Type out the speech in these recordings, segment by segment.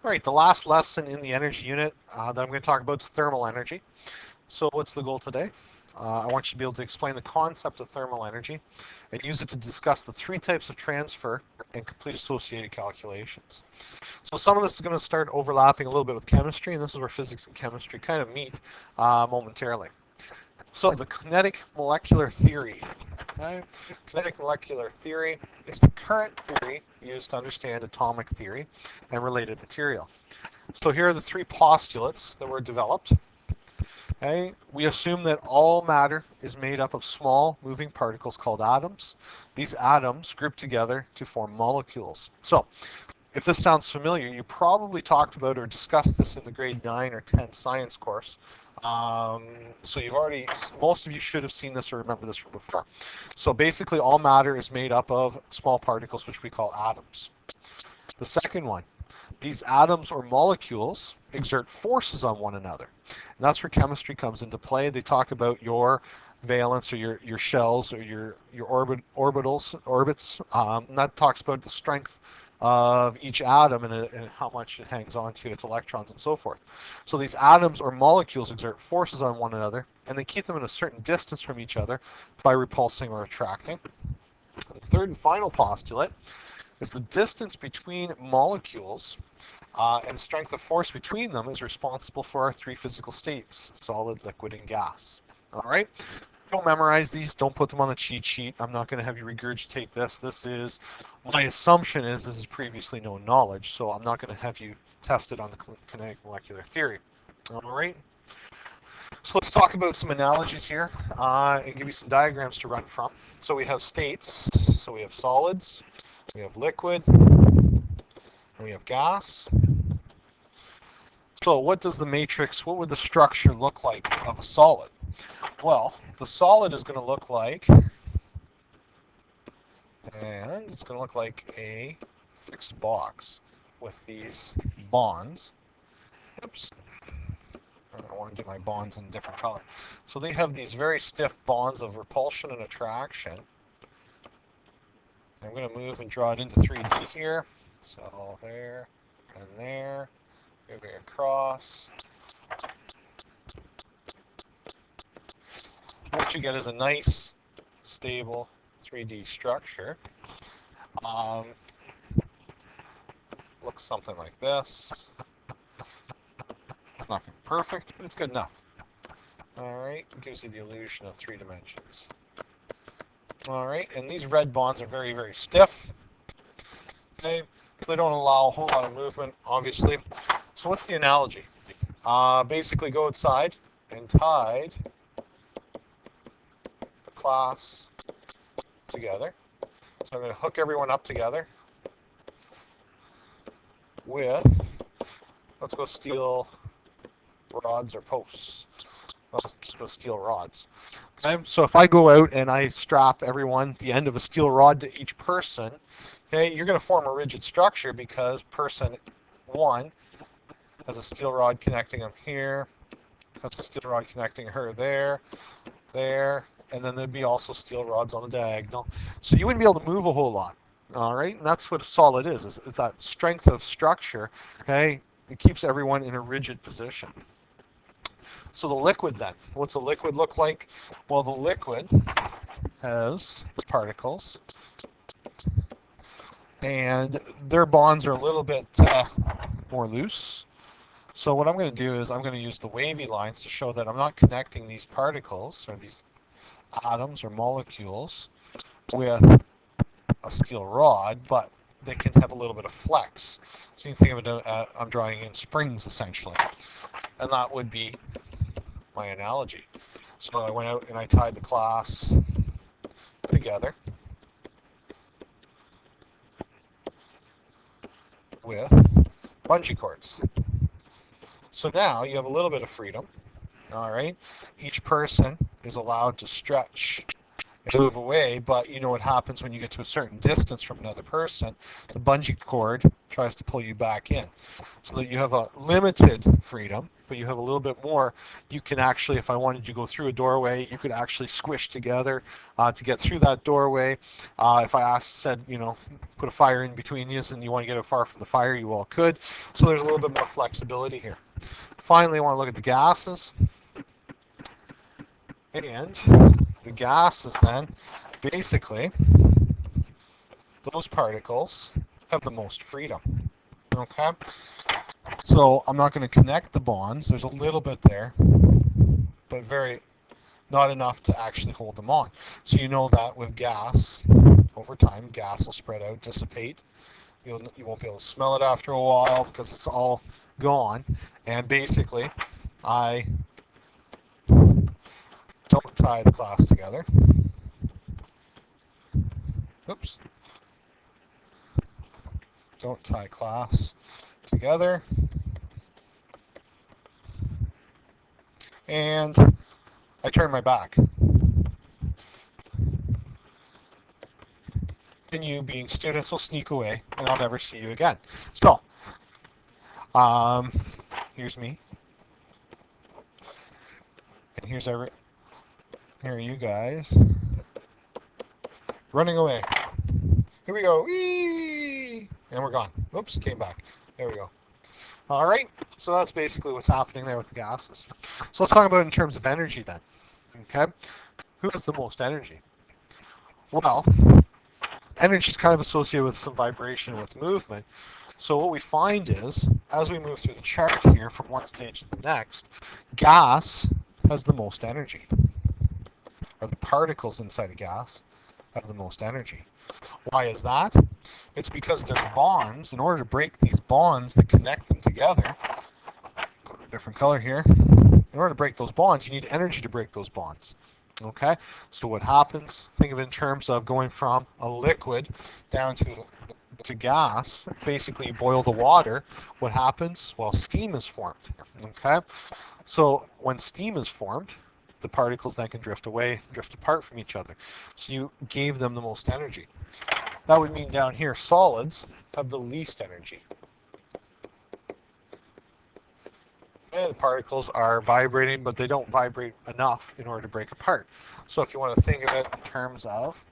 All right, the last lesson in the energy unit that I'm going to talk about is thermal energy. So what's the goal today? I want you to be able to explain the concept of thermal energy and use it to discuss the three types of transfer and complete associated calculations. So some of this is going to start overlapping a little bit with chemistry, and this is where physics and chemistry kind of meet momentarily. So the kinetic molecular theory. Okay? Kinetic molecular theory is the current theory used to understand atomic theory and related material. So here are the three postulates that were developed. Okay? We assume that all matter is made up of small moving particles called atoms. These atoms group together to form molecules. So if this sounds familiar, you probably talked about or discussed this in the grade 9 or 10 science course. So most of you should have seen this or remember this from before. So basically all matter is made up of small particles, which we call atoms. The second one, these atoms or molecules exert forces on one another. And that's where chemistry comes into play. They talk about your valence or your shells or your orbits. And that talks about the strength of each atom and how much it hangs on to its electrons and so forth. So these atoms or molecules exert forces on one another, and they keep them in a certain distance from each other by repulsing or attracting. The third and final postulate is the distance between molecules and strength of force between them is responsible for our three physical states: solid, liquid, and gas. All right? Don't memorize these. Don't put them on the cheat sheet. I'm not going to have you regurgitate this. My assumption is this is previously known knowledge, so I'm not going to have you test it on the kinetic molecular theory. All right? So let's talk about some analogies here and give you some diagrams to run from. So we have states. So we have solids, we have liquid, and we have gas. So what would the structure look like of a solid? Well, the solid is going to look like, a fixed box with these bonds. Oops. I want to do my bonds in a different color. So they have these very stiff bonds of repulsion and attraction. I'm going to move and draw it into 3D here. So there and there, moving across. What you get is a nice, stable 3D structure. Looks something like this. It's not perfect, but it's good enough. Alright, it gives you the illusion of 3 dimensions. Alright, and these red bonds are very, very stiff. Okay, they don't allow a whole lot of movement, obviously. So what's the analogy? Basically go outside and tide the class together. So I'm going to hook everyone up together with, let's go steel rods or posts. Let's go steel rods. Okay, so if I go out and I strap everyone the end of a steel rod to each person, okay, you're going to form a rigid structure because person 1 has a steel rod connecting them here, has a steel rod connecting her there, and then there'd be also steel rods on the diagonal. So you wouldn't be able to move a whole lot. All right, and that's what a solid is that strength of structure. Okay, it keeps everyone in a rigid position. So the liquid then, what's a liquid look like? Well, the liquid has particles, and their bonds are a little bit more loose. So what I'm going to do is I'm going to use the wavy lines to show that I'm not connecting these particles or these atoms or molecules with a steel rod, but they can have a little bit of flex. So you can think of it, I'm drawing in springs essentially, and that would be my analogy. So I went out and I tied the class together with bungee cords. So now you have a little bit of freedom. All right, each person is allowed to stretch and move away, but you know what happens when you get to a certain distance from another person. The bungee cord tries to pull you back in, so that you have a limited freedom, but you have a little bit more, you can actually, if I wanted to go through a doorway, you could actually squish together to get through that doorway. If I said, put a fire in between you and you want to get far from the fire, you all could. So there's a little bit more flexibility here. Finally, I want to look at the gases. And the gases then, basically, those particles have the most freedom. Okay? So I'm not going to connect the bonds. There's a little bit there, but not enough to actually hold them on. So you know that with gas, over time, gas will spread out, dissipate. You won't be able to smell it after a while because it's all gone. And basically, I don't tie the class together. Oops. Don't tie class together. And I turn my back. Then you, being students, will sneak away and I'll never see you again. So, here's me. And here are you guys running away. Here we go. Whee! And we're gone. Oops, came back. There we go. All right, so that's basically what's happening there with the gases. So let's talk about it in terms of energy then. Okay, who has the most energy? Well, energy is kind of associated with some vibration with movement. So what we find is, as we move through the chart here from one stage to the next, gas has the most energy. Or the particles inside a gas have the most energy. Why is that? It's because there's bonds. In order to break these bonds that connect them together, go to a different color here. In order to break those bonds, you need energy to break those bonds. Okay, so what happens, think of it in terms of going from a liquid down to gas. Basically, you boil the water. What happens? Well, steam is formed. Okay, so when steam is formed, the particles then can drift away, drift apart from each other. So you gave them the most energy. That would mean down here, solids have the least energy. And the particles are vibrating, but they don't vibrate enough in order to break apart. So if you want to think of it in terms of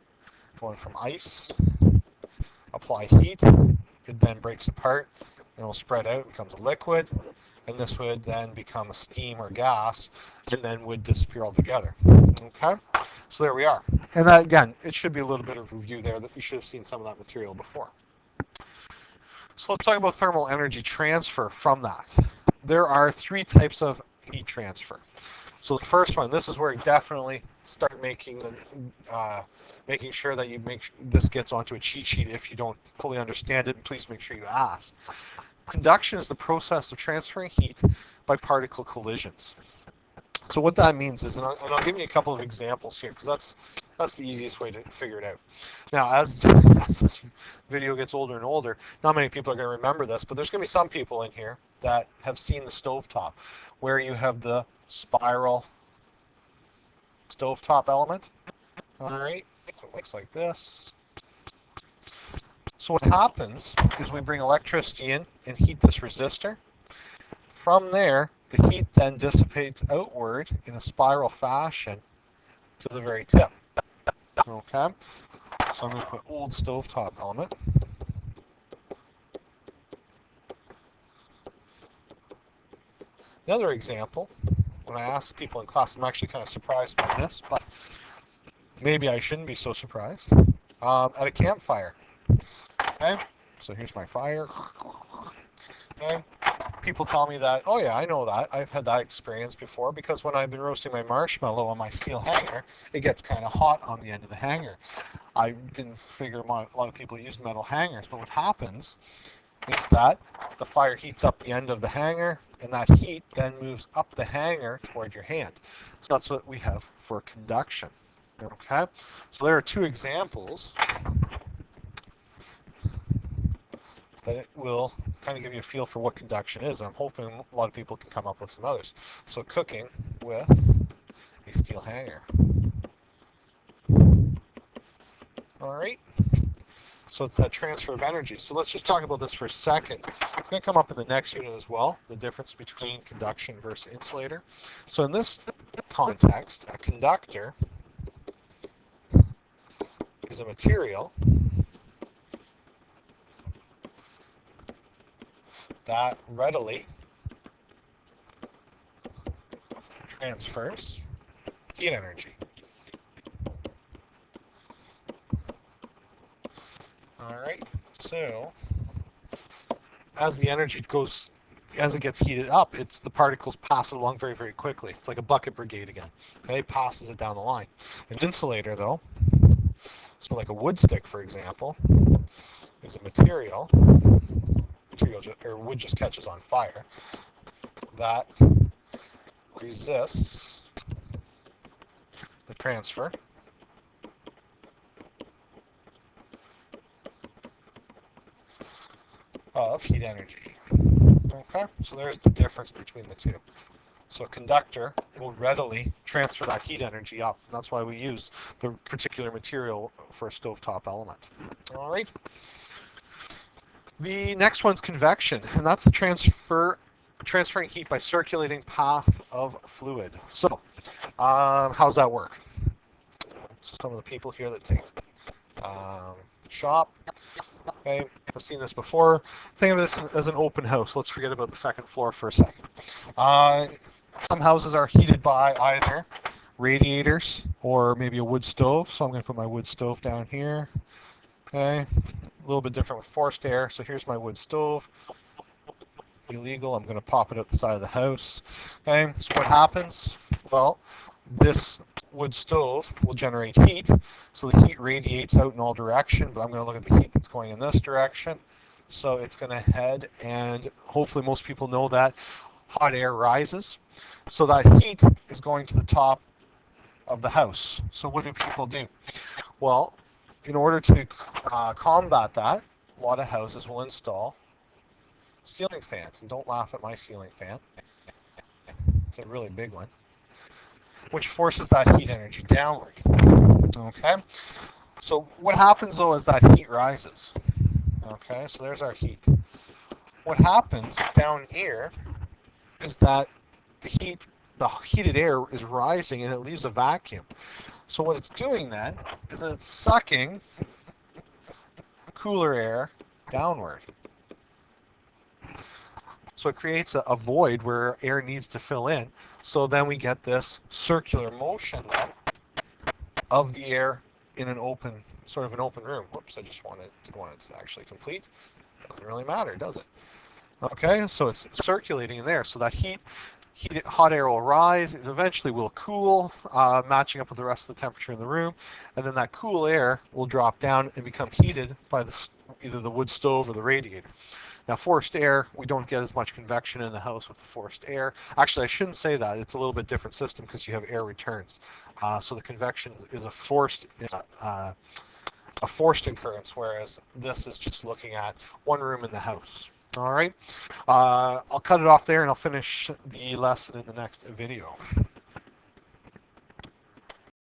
going from ice, apply heat, it then breaks apart, and it will spread out, becomes a liquid, and this would then become a steam or gas, and then would disappear altogether. Okay, so there we are. And that, again, it should be a little bit of review there that you should have seen some of that material before. So let's talk about thermal energy transfer from that. There are three types of heat transfer. So the first one, this is where you definitely start making sure that this gets onto a cheat sheet if you don't fully understand it, and please make sure you ask. Conduction is the process of transferring heat by particle collisions. So what that means is, and I'll give you a couple of examples here, because that's the easiest way to figure it out. Now, as this video gets older and older, not many people are going to remember this, but there's going to be some people in here that have seen the stovetop, where you have the spiral stovetop element. All right, so it looks like this. So what happens is we bring electricity in and heat this resistor. From there, the heat then dissipates outward in a spiral fashion to the very tip. Okay, so I'm going to put old stovetop element. Another example, when I ask people in class, I'm actually kind of surprised by this, but maybe I shouldn't be so surprised. At a campfire. Okay, so here's my fire. Okay, people tell me that, oh yeah, I know that. I've had that experience before, because when I've been roasting my marshmallow on my steel hanger, it gets kind of hot on the end of the hanger. I didn't figure a lot of people use metal hangers, but what happens is that the fire heats up the end of the hanger, and that heat then moves up the hanger toward your hand. So that's what we have for conduction. Okay, so there are two examples that it will kind of give you a feel for what conduction is. I'm hoping a lot of people can come up with some others. So cooking with a steel hanger. All right. So it's that transfer of energy. So let's just talk about this for a second. It's going to come up in the next unit as well, the difference between conduction versus insulator. So in this context, a conductor is a material that readily transfers heat energy. All right, so as the energy goes, as it gets heated up, the particles pass it along very, very quickly. It's like a bucket brigade again. Okay, it passes it down the line. An insulator, though, so like a wood stick, for example, is a material or wood just catches on fire, that resists the transfer of heat energy. Okay, so there's the difference between the two. So a conductor will readily transfer that heat energy up. And that's why we use the particular material for a stovetop element. All right. The next one's convection, and that's the transferring heat by circulating path of fluid. So how's that work? So some of the people here that take shop, okay, I've seen this before. Think of this as an open house. Let's forget about the second floor for a second. Some houses are heated by either radiators or maybe a wood stove. So I'm going to put my wood stove down here. Okay, a little bit different with forced air. So here's my wood stove. Illegal. I'm going to pop it out the side of the house. Okay, so what happens? Well, this wood stove will generate heat. So the heat radiates out in all directions, but I'm going to look at the heat that's going in this direction. So it's going to head, and hopefully most people know that hot air rises. So that heat is going to the top of the house. So what do people do? Well, in order to combat that, a lot of houses will install ceiling fans. And don't laugh at my ceiling fan. It's a really big one, which forces that heat energy downward. Okay? So what happens though is that heat rises. Okay, so there's our heat. What happens down here is that the heated air is rising and it leaves a vacuum. So what it's doing then is it's sucking cooler air downward. So it creates a void where air needs to fill in. So then we get this circular motion then of the air in an open, sort of an open room. Whoops, I just didn't want it to actually complete. Doesn't really matter, does it? Okay, so it's circulating in there. So that hot air will rise, it eventually will cool, matching up with the rest of the temperature in the room, and then that cool air will drop down and become heated by either the wood stove or the radiator. Now forced air, we don't get as much convection in the house with the forced air. Actually, I shouldn't say that. It's a little bit different system because you have air returns. So the convection is a forced occurrence, whereas this is just looking at one room in the house. All right, I'll cut it off there and I'll finish the lesson in the next video.